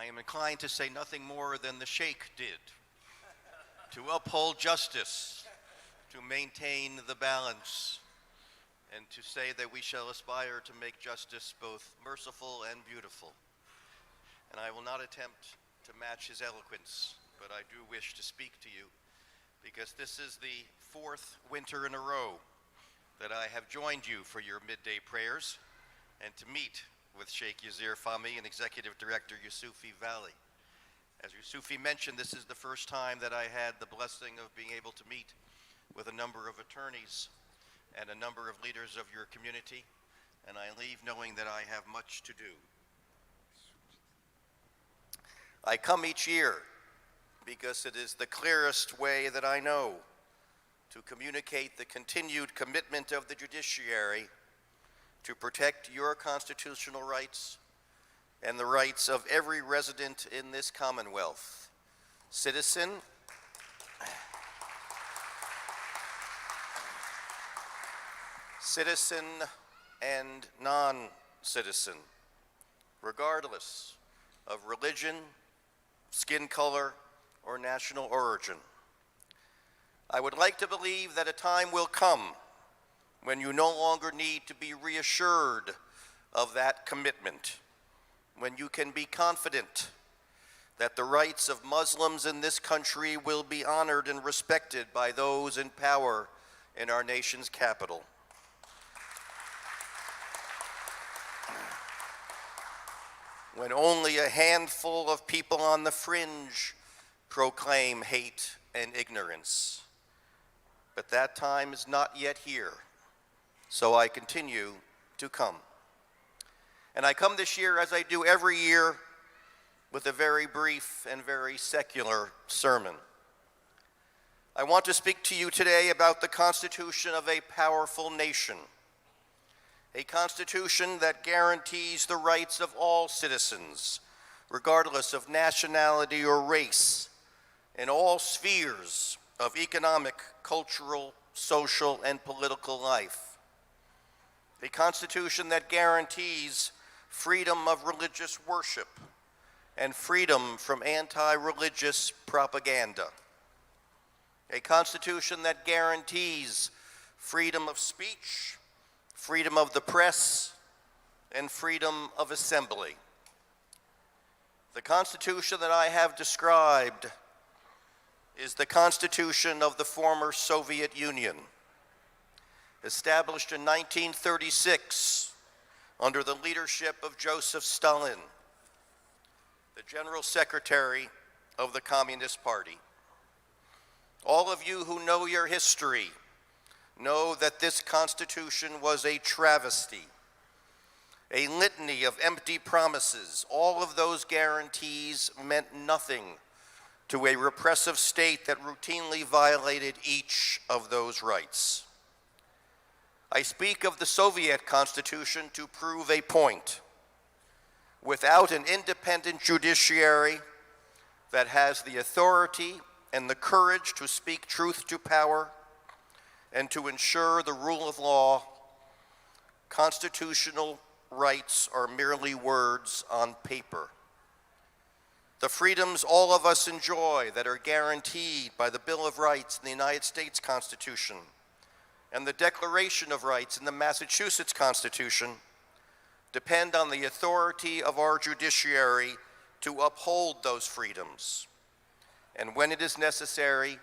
am inclined to say nothing more than the Sheikh did, to uphold justice, to maintain the balance, and to say that we shall aspire to make justice both merciful and beautiful. And I will not attempt to match his eloquence, but I do wish to speak to you because this is the fourth winter in a row that I have joined you for your midday prayers and to meet with Sheikh Yazir Fahmy and Executive Director Yusufi Valley. As Yusufi mentioned, this is the first time that I had the blessing of being able to meet with a number of attorneys and a number of leaders of your community, and I leave knowing that I have much to do. I come each year because it is the clearest way that I know to communicate the continued commitment of the judiciary to protect your constitutional rights and the rights of every resident in this Commonwealth, citizen, and non-citizen, regardless of religion, skin color, or national origin. I would like to believe that a time will come when you no longer need to be reassured of that commitment, when you can be confident that the rights of Muslims in this country will be honored and respected by those in power in our nation's capital. When only a handful of people on the fringe proclaim hate and ignorance. But that time is not yet here, so I continue to come. And I come this year, as I do every year, with a very brief and very secular sermon. I want to speak to you today about the constitution of a powerful nation, a constitution that guarantees the rights of all citizens, regardless of nationality or race, in all spheres of economic, cultural, social, and political life. A constitution that guarantees freedom of religious worship and freedom from anti-religious propaganda. A constitution that guarantees freedom of speech, freedom of the press, and freedom of assembly. The Constitution that I have described is the Constitution of the former Soviet Union, established in 1936 under the leadership of Joseph Stalin, the General Secretary of the Communist Party. All of you who know your history know that this Constitution was a travesty, a litany of empty promises. All of those guarantees meant nothing to a repressive state that routinely violated each of those rights. I speak of the Soviet Constitution to prove a point. Without an independent judiciary that has the authority and the courage to speak truth to power and to ensure the rule of law, constitutional rights are merely words on paper. The freedoms all of us enjoy that are guaranteed by the Bill of Rights in the United States Constitution and the Declaration of Rights in the Massachusetts Constitution depend on the authority of our judiciary to uphold those freedoms, and when it is necessary,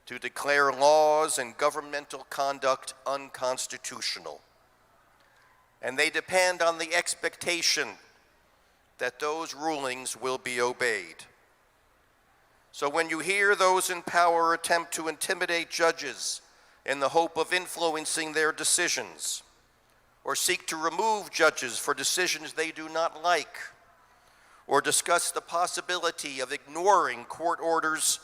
to declare laws and governmental conduct unconstitutional. And they depend on the expectation that those rulings will be obeyed. So when you hear those in power attempt to intimidate judges in the hope of influencing their decisions, or seek to remove judges for decisions they do not like, or discuss the possibility of ignoring court orders,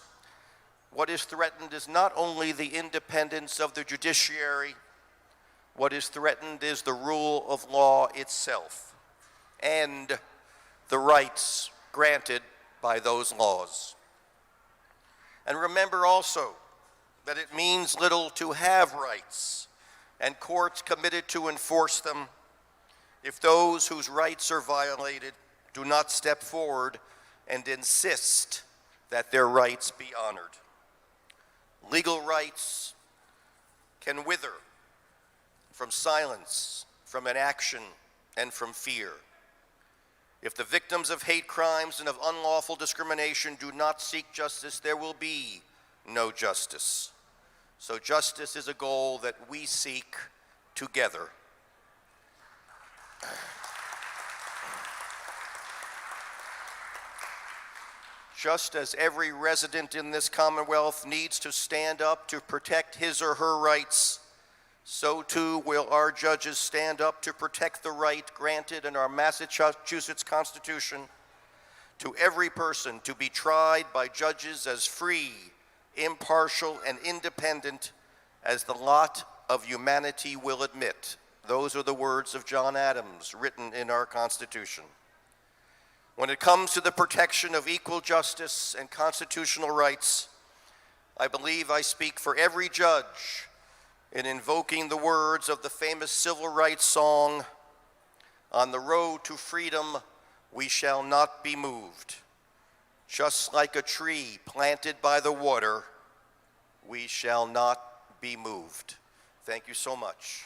what is threatened is not only the independence of the judiciary, what is threatened is the rule of law itself and the rights granted by those laws. And remember also that it means little to have rights and courts committed to enforce them if those whose rights are violated do not step forward and insist that their rights be honored. Legal rights can wither from silence, from inaction, and from fear. If the victims of hate crimes and of unlawful discrimination do not seek justice, there will be no justice. So justice is a goal that we seek together. Just as every resident in this Commonwealth needs to stand up to protect his or her rights, so too will our judges stand up to protect the right granted in our Massachusetts Constitution to every person to be tried by judges as free, impartial, and independent as the lot of humanity will admit. Those are the words of John Adams, written in our Constitution. When it comes to the protection of equal justice and constitutional rights, I believe I speak for every judge in invoking the words of the famous civil rights song, "On the road to freedom, we shall not be moved. Just like a tree planted by the water, we shall not be moved." Thank you so much.